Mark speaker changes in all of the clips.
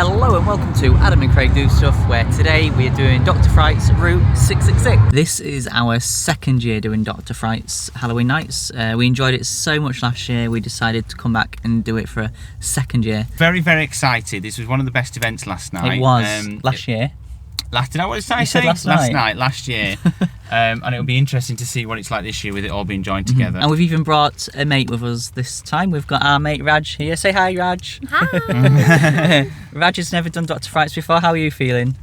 Speaker 1: Hello and welcome to Adam and Craig Do Stuff, where today we are doing Dr Fright's Route 666. This is our second year doing Dr Fright's Halloween Nights. We enjoyed it so much last year, we decided to come back and do it for a second year.
Speaker 2: Very, very excited. This was one of the best events last night.
Speaker 1: It was, last year.
Speaker 2: Last year. And it'll be interesting to see what it's like this year with it all being joined together.
Speaker 1: And we've even brought a mate with us this time. We've got our mate Raj here. Say hi, Raj.
Speaker 3: Hi.
Speaker 1: Raj has never done Dr Fright's before. How are you feeling?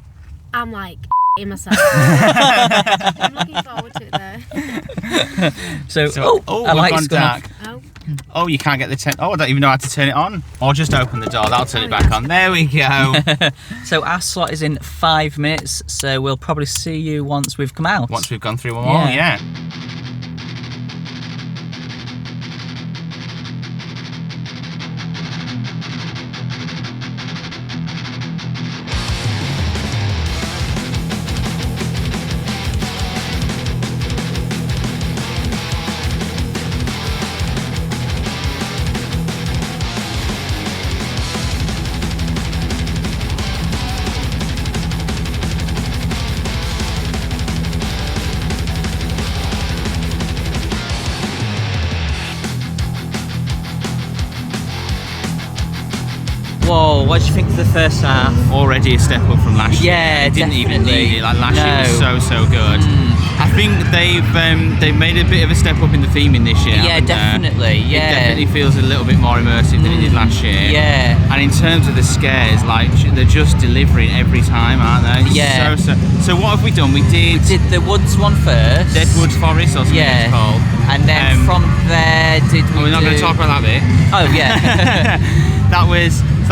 Speaker 3: I'm like in myself. I'm looking forward to it though.
Speaker 1: So I like
Speaker 2: gone dark. Oh, you can't get the I don't even know how to turn it on. Or just open the door, that'll turn it back on. There we go.
Speaker 1: So our slot is in 5 minutes, so we'll probably see you once we've come out.
Speaker 2: Once we've gone through them all, yeah.
Speaker 1: Whoa, what did you think of the first half?
Speaker 2: Already a step up from last year.
Speaker 1: Yeah,
Speaker 2: it didn't even need it. Like last year was so good. I think they've made a bit of a step up in the theming this year.
Speaker 1: Yeah, definitely.
Speaker 2: It definitely feels a little bit more immersive than it did last year.
Speaker 1: Yeah.
Speaker 2: And in terms of the scares, like they're just delivering every time, aren't they?
Speaker 1: Yeah.
Speaker 2: So what have we done? We did
Speaker 1: the woods one first.
Speaker 2: Deadwood Forest or something it's called.
Speaker 1: And then from there
Speaker 2: we're not going to talk about that bit.
Speaker 1: Oh yeah.
Speaker 2: That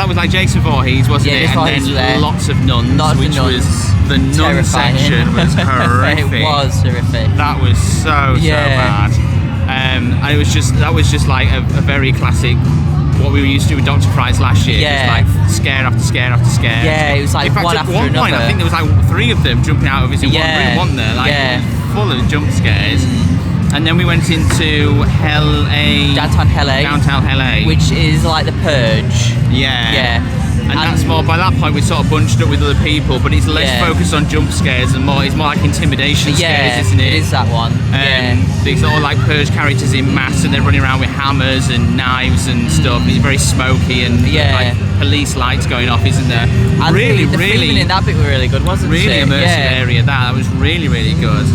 Speaker 2: was like Jason Voorhees, wasn't it? And then lots of nuns, which was the nun section was horrific.
Speaker 1: It was horrific.
Speaker 2: That was so bad. And it was just like a very classic what we were used to with Dr Fright's last year.
Speaker 1: Yeah.
Speaker 2: It was like scare after scare after scare.
Speaker 1: Yeah, it was like
Speaker 2: in fact,
Speaker 1: one
Speaker 2: at
Speaker 1: after
Speaker 2: one
Speaker 1: another.
Speaker 2: point, I think there was like 3 of them jumping out of us in one room, wasn't there? Like full of jump scares. And then we went into
Speaker 1: Downtown LA, which is like the Purge.
Speaker 2: Yeah. And that's more, by that point we sort of bunched up with other people, but it's less focused on jump scares and it's more like intimidation scares, isn't it?
Speaker 1: It is that one.
Speaker 2: These all like Purge characters in mass and they're running around with hammers and knives and stuff. It's very smoky and like police lights going off, isn't there?
Speaker 1: And
Speaker 2: really
Speaker 1: in that bit were really good, wasn't it?
Speaker 2: Really immersive area. That was really, really good.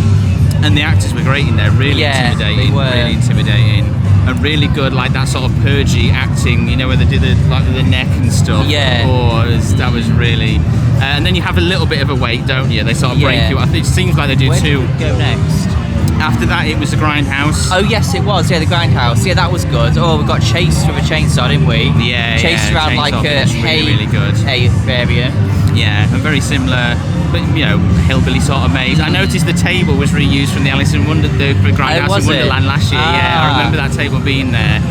Speaker 2: And the actors were great in there, really intimidating, really intimidating, and really good, like that sort of purgy acting, you know, where they did the neck and stuff.
Speaker 1: Yeah.
Speaker 2: That was really. And then you have a little bit of a wait, don't you? They sort of break you. I think it seems like they do too.
Speaker 1: Where did we go next?
Speaker 2: After that, it was the Grindhouse.
Speaker 1: Oh yes, it was. Yeah, the Grindhouse. Yeah, that was good. Oh, we got chased with a chainsaw, didn't we?
Speaker 2: Yeah.
Speaker 1: Chased around like a
Speaker 2: really good
Speaker 1: hay area.
Speaker 2: Yeah, and very similar. But you know, hillbilly sort of maze. I noticed the table was reused from the Alice in Wonder, the Grindhouse in Wonderland last year. Yeah, I remember that table being there.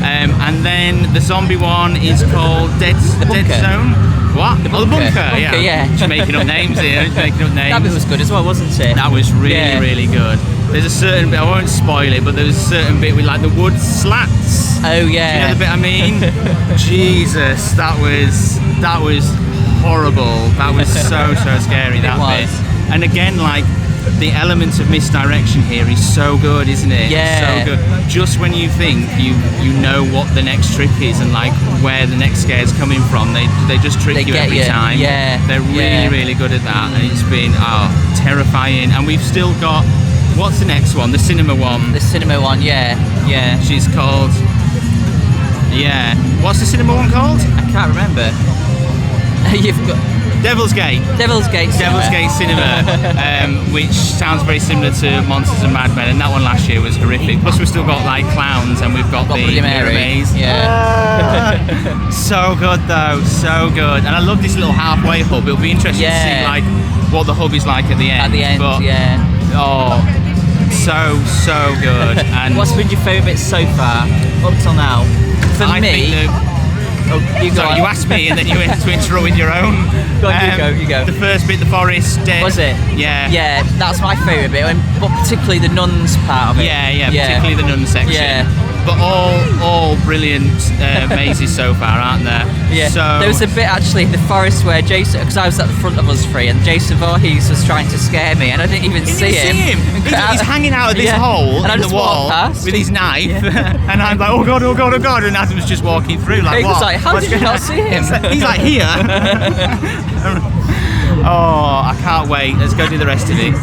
Speaker 2: And then the zombie one is called Dead Zone. What?
Speaker 1: The bunker.
Speaker 2: Yeah. Just making up names here. That
Speaker 1: bit was good as well, wasn't it?
Speaker 2: That was really, really good. There's a certain bit, I won't spoil it, but there was a certain bit with like the wood slats.
Speaker 1: Oh yeah.
Speaker 2: Do you know the bit I mean? Jesus, that was horrible. That was so scary, that bit. And again, like the element of misdirection here is so good, isn't it?
Speaker 1: Yeah.
Speaker 2: So good. Just when you think you know what the next trick is and like where the next scare is coming from, they just trick you every time.
Speaker 1: Yeah.
Speaker 2: They're really good at that, and it's been terrifying. And we've still got, what's the next one? The cinema one.
Speaker 1: The cinema one, yeah.
Speaker 2: She's called. Yeah. What's the cinema one called?
Speaker 1: I can't remember. You've got
Speaker 2: Devil's Gate Cinema, which sounds very similar to Monsters and Mad Men, and that one last year was horrific. Plus we've still got like clowns, and we've got the Mirror Maze.
Speaker 1: Yeah.
Speaker 2: So good though, so good. And I love this little halfway hub. It'll be interesting to see like what the hub is like at the end. So good. And
Speaker 1: what's been your favourite bit so far up till now? For me,
Speaker 2: you asked me and then you went to interrupt with your own.
Speaker 1: Go on, you go.
Speaker 2: The first bit, the forest.
Speaker 1: Was it?
Speaker 2: Yeah.
Speaker 1: Yeah, that's my favourite bit, but particularly the nuns part of it.
Speaker 2: Yeah, particularly the nun section.
Speaker 1: Yeah.
Speaker 2: but all brilliant mazes so far, aren't there?
Speaker 1: Yeah.
Speaker 2: So
Speaker 1: There was a bit actually in the forest where Jason, because I was at the front of us three, and Jason Voorhees was trying to scare me, and I didn't even see him.
Speaker 2: He's hanging out of this hole
Speaker 1: and I
Speaker 2: in the
Speaker 1: just
Speaker 2: wall
Speaker 1: walked past.
Speaker 2: with his knife, and I'm like, oh god, oh god, oh god, and Adam's just walking through like,
Speaker 1: He was
Speaker 2: what?
Speaker 1: like, how
Speaker 2: What's
Speaker 1: did you
Speaker 2: going
Speaker 1: not
Speaker 2: on?
Speaker 1: see him?
Speaker 2: He's like here. Oh, I can't wait. Let's go do the rest of it.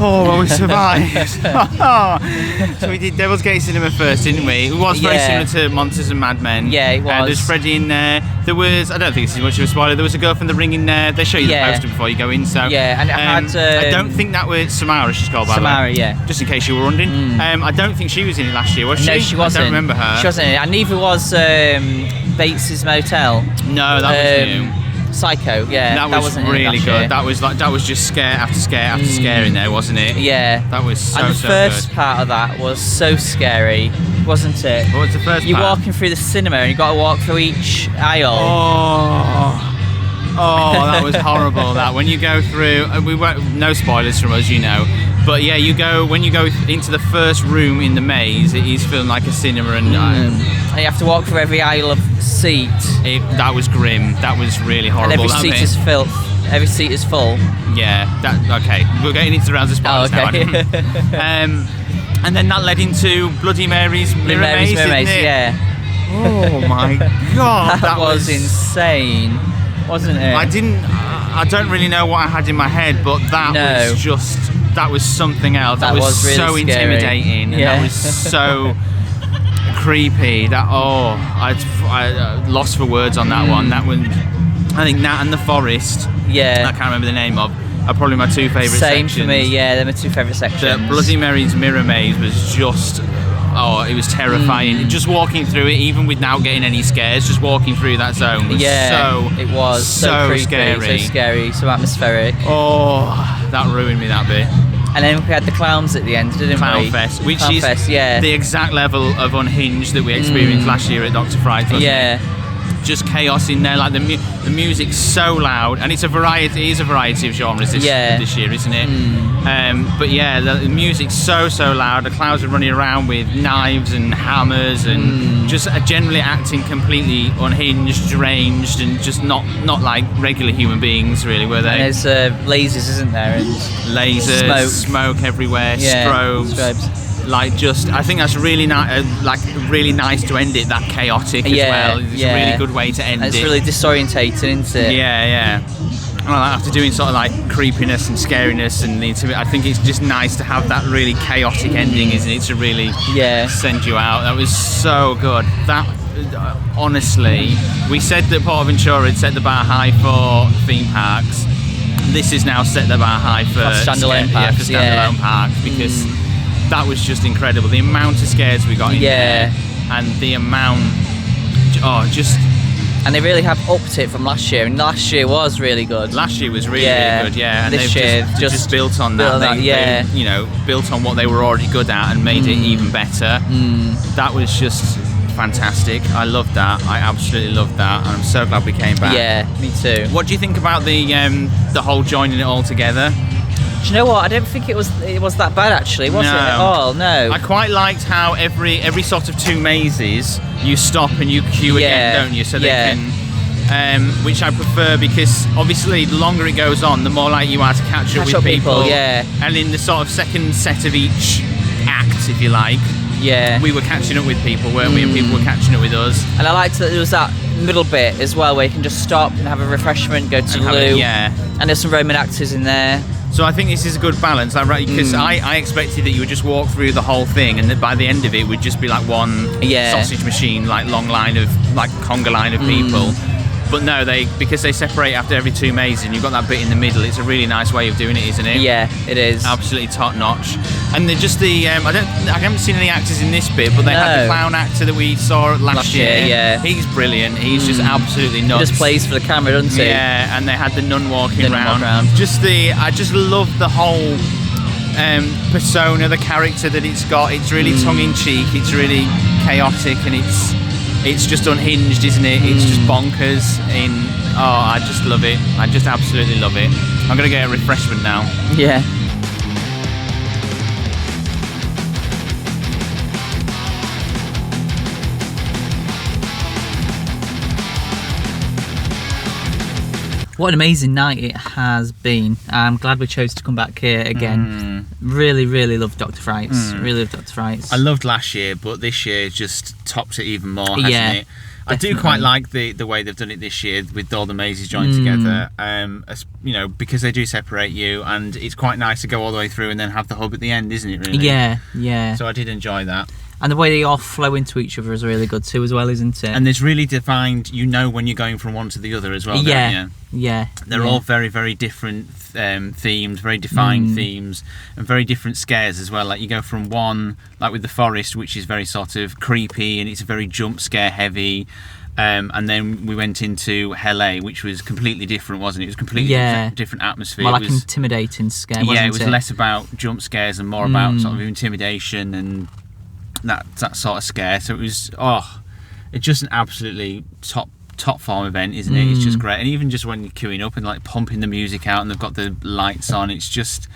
Speaker 2: Oh, well, we survived. So we did Devil's Gate Cinema first, didn't we? It was very similar to Monsters and Mad Men.
Speaker 1: Yeah, it was.
Speaker 2: There's Freddy in there. There was, I don't think this is much of a spoiler, there was a girl from The Ring in there. They show you the poster before you go in, so...
Speaker 1: Yeah, and it had...
Speaker 2: I don't think that was Samara, she's called, by the way.
Speaker 1: Samara, yeah.
Speaker 2: Just in case you were wondering. I don't think she was in it last year, was she?
Speaker 1: No, she wasn't.
Speaker 2: I don't remember her.
Speaker 1: She wasn't in it, and neither was Bates's Motel.
Speaker 2: No, that was new.
Speaker 1: Psycho, yeah.
Speaker 2: That was
Speaker 1: wasn't
Speaker 2: really
Speaker 1: last
Speaker 2: good.
Speaker 1: year.
Speaker 2: That was just scare after scare after scare in there, wasn't it?
Speaker 1: Yeah.
Speaker 2: That was so
Speaker 1: And the
Speaker 2: so
Speaker 1: first
Speaker 2: good.
Speaker 1: part of that was so scary, wasn't it?
Speaker 2: What was the first
Speaker 1: You're
Speaker 2: part?
Speaker 1: walking through the cinema and you got to walk through each aisle.
Speaker 2: Oh, that was horrible. That when you go through, we won't, no spoilers from us, you know. But yeah, when you go into the first room in the maze, it is feeling like a cinema, and
Speaker 1: And you have to walk through every aisle of seat.
Speaker 2: that was grim. That was really horrible.
Speaker 1: And every
Speaker 2: that
Speaker 1: seat
Speaker 2: bit.
Speaker 1: is filled. Every seat is full.
Speaker 2: Yeah. Okay. We're getting into rounds of spoilers now. Adam. And then that led into Bloody Mary's Mirror Maze,
Speaker 1: Mirror
Speaker 2: didn't
Speaker 1: Maze,
Speaker 2: it?
Speaker 1: yeah.
Speaker 2: Oh my god,
Speaker 1: That was insane, wasn't it?
Speaker 2: I don't really know what I had in my head, but that was something else. That was
Speaker 1: really
Speaker 2: so
Speaker 1: scary.
Speaker 2: intimidating, and
Speaker 1: Yeah.
Speaker 2: that was so creepy. I lost for words on that one. That one, I think Nat and the Forest.
Speaker 1: Yeah.
Speaker 2: I can't remember the name of. Are probably my two favourite sections.
Speaker 1: Same for me. Yeah, they're my two favourite sections.
Speaker 2: The Bloody Mary's Mirror Maze was just. Oh, it was terrifying. Just walking through it, even without getting any scares, just walking through that zone was
Speaker 1: it was so creepy,
Speaker 2: scary.
Speaker 1: so scary, so atmospheric.
Speaker 2: Oh, that ruined me, that bit.
Speaker 1: And then we had the clowns at the end, didn't we?
Speaker 2: Clown Fest, which
Speaker 1: Clown
Speaker 2: is
Speaker 1: Fest, yeah.
Speaker 2: the exact level of unhinged that we experienced last year at Dr Fright, wasn't
Speaker 1: Yeah.
Speaker 2: it? Just chaos in there, like the music's so loud, and it's a variety. It is a variety of genres this year, isn't it? But yeah, the music's so loud. The clowns are running around with knives and hammers and just generally acting completely unhinged, deranged, and just not like regular human beings, really, were they?
Speaker 1: And there's lasers, isn't there? And
Speaker 2: lasers, smoke everywhere, strobes. Like I think that's really really nice to end it that chaotic as well. It's a really good way to end it.
Speaker 1: It's really disorientating, isn't it?
Speaker 2: Yeah. Well, after doing sort of like creepiness and scariness and I think it's just nice to have that really chaotic ending, isn't it? To really send you out. That was so good. That honestly, we said that Portaventura had set the bar high for theme parks. This has now set the bar high for
Speaker 1: standalone
Speaker 2: parks because. That was just incredible. The amount of scares we got in there, and the amount,
Speaker 1: and they really have upped it from last year. And last year was really good.
Speaker 2: Last year was really good, yeah. And
Speaker 1: this
Speaker 2: they've
Speaker 1: year
Speaker 2: just built on that. They built on what they were already good at and made it even better. That was just fantastic. I loved that. I absolutely loved that, and I'm so glad we came back.
Speaker 1: Yeah, me too.
Speaker 2: What do you think about the whole joining it all together?
Speaker 1: Do you know what? I don't think it was that bad actually, was it at all? No.
Speaker 2: I quite liked how every sort of two mazes you stop and you queue again, don't you? So they can, which I prefer because obviously the longer it goes on, the more likely you are to catch up with people.
Speaker 1: Yeah.
Speaker 2: And in the sort of second set of each act, if you like, we were catching up with people, weren't we? And people were catching up with us.
Speaker 1: And I liked that there was that middle bit as well where you can just stop and have a refreshment, go to the loo. And there's some Roman actors in there.
Speaker 2: So I think this is a good balance, like, right? Because I expected that you would just walk through the whole thing, and that by the end of it would just be like one sausage machine, like long line of like conga line of people. But no, because they separate after every 2 mazes and you've got that bit in the middle, it's a really nice way of doing it, isn't it?
Speaker 1: Yeah, it is.
Speaker 2: Absolutely top notch. And I haven't seen any actors in this bit, but they had the clown actor that we saw last year.
Speaker 1: Yeah.
Speaker 2: He's brilliant. He's just absolutely nuts.
Speaker 1: He just plays for the camera, doesn't he?
Speaker 2: Yeah, and they had the nun walking around. I just love the whole persona, the character that it's got. It's really tongue-in-cheek, it's really chaotic, and it's just unhinged, isn't it? It's just bonkers. I just love it. I just absolutely love it. I'm gonna get a refreshment now.
Speaker 1: Yeah. What an amazing night it has been. I'm glad we chose to come back here again. Really, really love Dr Frights. Really love Dr Frights.
Speaker 2: I loved last year, but this year just topped it even more, hasn't it? I do quite like the way they've done it this year with all the mazes joined together. You know, because they do separate you, and it's quite nice to go all the way through and then have the hub at the end, isn't it? Really?
Speaker 1: Yeah, yeah.
Speaker 2: So I did enjoy that.
Speaker 1: And the way they all flow into each other is really good too, as well, isn't it?
Speaker 2: And there's really defined, you know, when you're going from one to the other as well.
Speaker 1: Yeah,
Speaker 2: don't you?
Speaker 1: Yeah.
Speaker 2: They're all very, very different themes, very defined themes, and very different scares as well. Like you go from one, like with the forest, which is very sort of creepy and it's very jump scare heavy. And then we went into Helle, which was completely different, wasn't it? It was completely different atmosphere.
Speaker 1: More like intimidating scare, wasn't it?
Speaker 2: Yeah, it was less about jump scares and more about sort of intimidation and that sort of scare. So it was it's just an absolutely top form event, isn't it? It's just great. And even just when you're queuing up and like pumping the music out and they've got the lights on, it's just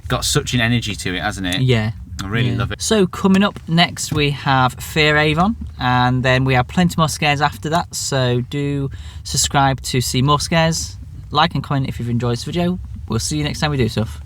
Speaker 2: got such an energy to it, hasn't it?
Speaker 1: Yeah.
Speaker 2: I really love it.
Speaker 1: So coming up next we have Fear Avon, and then we have plenty more scares after that, so do subscribe to see more scares, like and comment if you've enjoyed this video. We'll see you next time we do stuff.